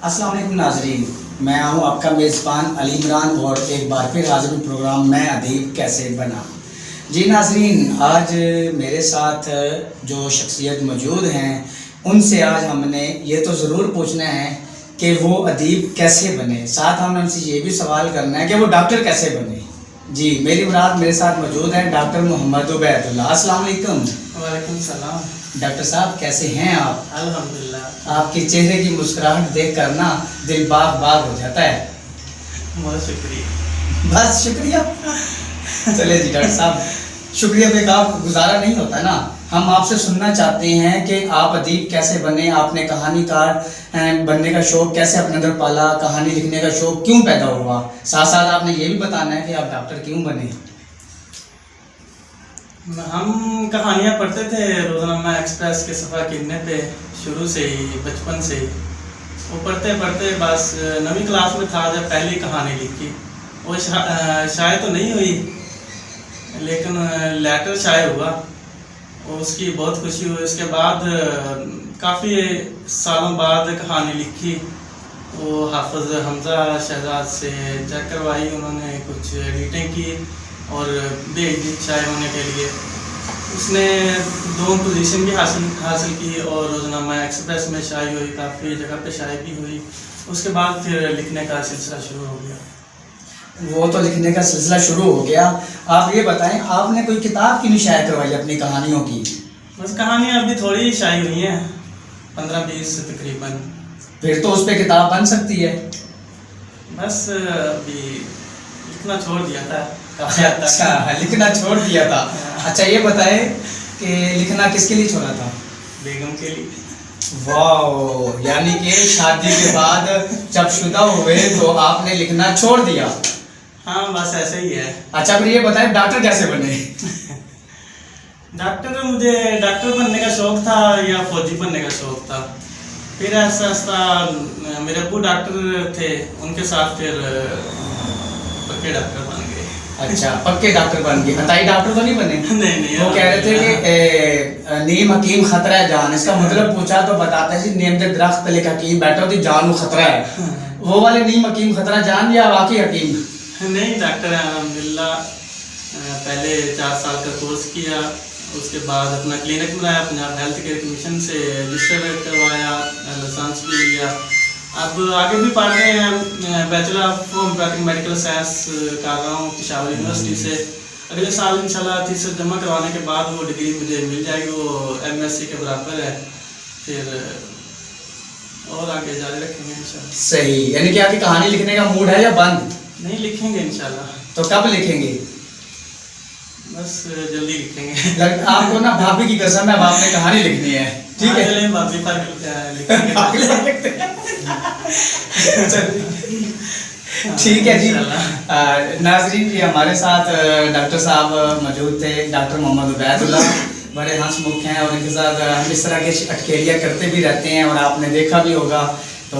अस्सलाम वालेकुम नाजरीन, मैं हूं आपका मेज़बान अली इमरान और एक बार फिर हाजिर हूं प्रोग्राम मैं अदीब कैसे बना। जी नाजरीन, आज मेरे साथ जो शख्सियत मौजूद हैं उनसे आज हमने ये तो ज़रूर पूछना है कि वो अदीब कैसे बने, साथ हमने उनसे ये भी सवाल करना है कि वो डॉक्टर कैसे बने। जी मेरी मुराद मेरे साथ मौजूद हैं डॉक्टर मोहम्मद उबैदुल्लाह। अस्सलाम वालेकुम। वालेकुम सलाम। डॉक्टर साहब कैसे हैं आप? अल्हम्दुलिल्लाह। आपके चेहरे की मुस्कुराहट देख कर ना दिल बाग बाग हो जाता है। बहुत शुक्रिया। बस शुक्रिया। चले जी डॉक्टर साहब, शुक्रिया पे का गुजारा नहीं होता ना। हम आपसे सुनना चाहते हैं कि आप अदीब कैसे बने, आपने कहानीकार बनने का शौक़ कैसे अपने अंदर पाला, कहानी लिखने का शौक़ क्यों पैदा हुआ, साथ साथ आपने ये भी बताना है कि आप डॉक्टर क्यों बने। हम कहानियाँ पढ़ते थे रोज़नामा एक्सप्रेस के सफ़ा किरने पे, शुरू से ही बचपन से ही वो पढ़ते पढ़ते बस 9वीं क्लास में था जब पहली कहानी लिखी। वो शायद तो नहीं हुई लेकिन लेटर शायद हुआ और उसकी बहुत खुशी हुई। उसके बाद काफ़ी सालों बाद कहानी लिखी, वो हाफिज़ हमज़ा शहजाद से चेक करवाई, उन्होंने कुछ एडिटिंग की और भेज दी शाये होने के लिए। उसने 2 पोजीशन भी हासिल की और रोज़नामा एक्सप्रेस में शाये हुई, काफ़ी जगह पे शाये भी हुई। उसके बाद फिर लिखने का सिलसिला शुरू हो गया। वो तो लिखने का सिलसिला शुरू हो गया। आप ये बताएं, आपने कोई किताब क्यों नहीं शाये करवाई अपनी कहानियों की? बस कहानियाँ अभी थोड़ी शाये हुई हैं, 15-20 तकरीबन। फिर तो उस पर किताब बन सकती है। बस अभी लिखना छोड़ दिया था। अच्छा, लिखना छोड़ दिया था। अच्छा ये बताएं कि लिखना किसके लिए छोड़ा था? बेगम के लिए। वाह, यानी कि शादी के बाद जब शुदा हुए तो आपने लिखना छोड़ दिया। हाँ बस ऐसे ही है। अच्छा फिर ये बताएं डॉक्टर कैसे बने? डॉक्टर, मुझे डॉक्टर बनने का शौक़ था या फौजी बनने का शौक़ था। फिर ऐसा ऐसा मेरे अब्बू डॉक्टर थे, उनके साथ फिर पक्के डॉक्टर बन गए। अच्छा पक्के डॉक्टर बन गए, हताई डॉक्टर तो नहीं बने? नहीं। वो कह रहे थे कि नीम हकीम खतरा है जान, इसका मतलब पूछा तो बताते हैं जी नीम के दरख्त लेके हकीम बैठा होती जान खतरा है। वो वाले नीम हकीम खतरा जान या वाकई हकीम? नहीं, डॉक्टर है अल्हम्दुलिल्लाह। पहले 4 साल का कोर्स किया, उसके बाद अपना क्लिनिक बनाया, पंजाब हेल्थ केयर कमीशन से रजिस्टर करवाया, लाइसेंस भी लिया। अब आगे भी पढ़ रहे हैं, bachelor of homeopathic medical science कर रहा हूँ पेशावर यूनिवर्सिटी से। अगले साल इंशाल्लाह थीसिस जमा करवाने के बाद वो डिग्री मुझे मिल जाएगी, वो MSc के बराबर है। फिर और आगे जारी रखेंगे इंशाल्लाह। सही, यानी कि आपकी कहानी लिखने का मूड है या बंद? नहीं, लिखेंगे इंशाल्लाह। तो कब लिखेंगे? बस जल्दी लिखेंगे। आपको ना भाभी की कसम है, अब आपने कहानी लिखनी है, ठीक है? भाभी पर लिखेंगे। ठीक है जी। नाजरीन जी हमारे साथ डॉक्टर साहब मौजूद थे, डॉक्टर मोहम्मद उबैदुल्लाह, बड़े हंसमुख हैं और इनके साथ हम इस तरह के अटखेलियाँ करते भी रहते हैं और आपने देखा भी होगा। तो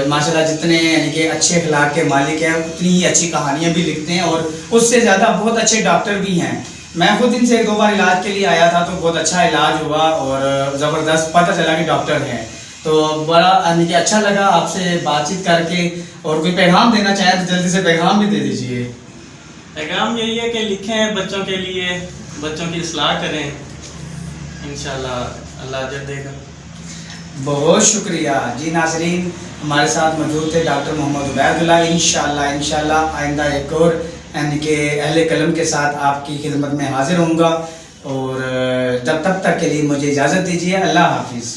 माशाल्लाह जितने यानी कि अच्छे अखलाक के मालिक हैं उतनी ही अच्छी कहानियाँ भी लिखते हैं और उससे ज़्यादा बहुत अच्छे डॉक्टर भी हैं। मैं खुद इनसे 1-2 बार इलाज के लिए आया था तो बहुत अच्छा इलाज हुआ और ज़बरदस्त पता चला कि डॉक्टर हैं। तो बड़ा यानी कि अच्छा लगा आपसे बातचीत करके। और कोई पैगाम देना चाहें तो जल्दी से पैगाम भी दे दीजिए। पैगाम यही है कि लिखें बच्चों के लिए, बच्चों की इस्लाह करें, इंशाल्लाह अल्लाह अजर देगा। बहुत शुक्रिया जी। नाजरीन हमारे साथ मौजूद थे डॉक्टर मोहम्मद उबैदुल्लाह। इंशाल्लाह आइंदा एक और यानी कि अहले कलम के साथ आपकी खिदमत में हाजिर होऊंगा और जब तक के लिए मुझे इजाज़त दीजिए। अल्लाह हाफिज़।